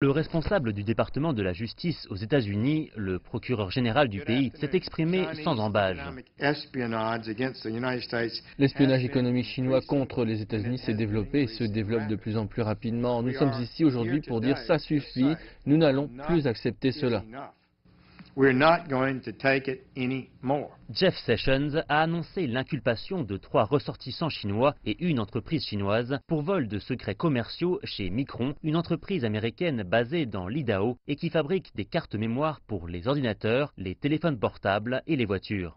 Le responsable du département de la justice aux États-Unis, le procureur général du pays, s'est exprimé sans ambages. L'espionnage économique chinois contre les États-Unis s'est développé et se développe de plus en plus rapidement. Nous sommes ici aujourd'hui pour dire ça suffit, nous n'allons plus accepter cela. Jeff Sessions a annoncé l'inculpation de 3 ressortissants chinois et une entreprise chinoise pour vol de secrets commerciaux chez Micron, une entreprise américaine basée dans l'Idaho et qui fabrique des cartes mémoire pour les ordinateurs, les téléphones portables et les voitures.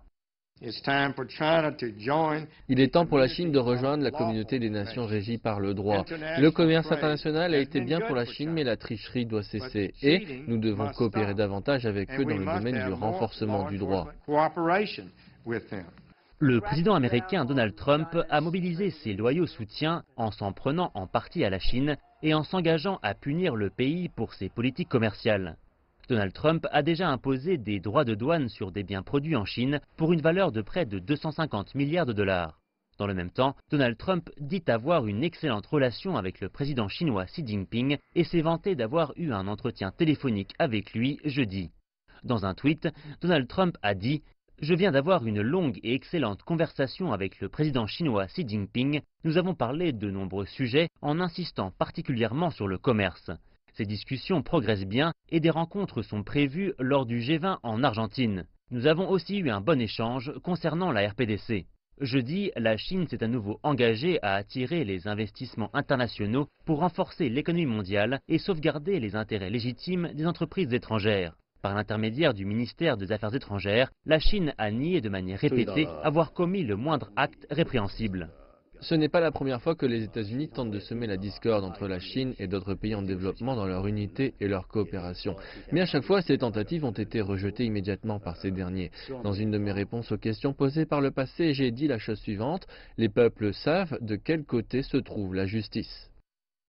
Il est temps pour la Chine de rejoindre la communauté des nations régies par le droit. Le commerce international a été bien pour la Chine, mais la tricherie doit cesser. Et nous devons coopérer davantage avec eux dans le domaine du renforcement du droit. Le président américain Donald Trump a mobilisé ses loyaux soutiens en s'en prenant en partie à la Chine et en s'engageant à punir le pays pour ses politiques commerciales. Donald Trump a déjà imposé des droits de douane sur des biens produits en Chine pour une valeur de près de 250 milliards de dollars. Dans le même temps, Donald Trump dit avoir une excellente relation avec le président chinois Xi Jinping et s'est vanté d'avoir eu un entretien téléphonique avec lui jeudi. Dans un tweet, Donald Trump a dit « Je viens d'avoir une longue et excellente conversation avec le président chinois Xi Jinping. Nous avons parlé de nombreux sujets en insistant particulièrement sur le commerce. Ces discussions progressent bien et des rencontres sont prévues lors du G20 en Argentine. Nous avons aussi eu un bon échange concernant la RPDC. Jeudi, la Chine s'est à nouveau engagée à attirer les investissements internationaux pour renforcer l'économie mondiale et sauvegarder les intérêts légitimes des entreprises étrangères. Par l'intermédiaire du ministère des Affaires étrangères, la Chine a nié de manière répétée avoir commis le moindre acte répréhensible. Ce n'est pas la première fois que les États-Unis tentent de semer la discorde entre la Chine et d'autres pays en développement dans leur unité et leur coopération. Mais à chaque fois, ces tentatives ont été rejetées immédiatement par ces derniers. Dans une de mes réponses aux questions posées par le passé, j'ai dit la chose suivante: les peuples savent de quel côté se trouve la justice.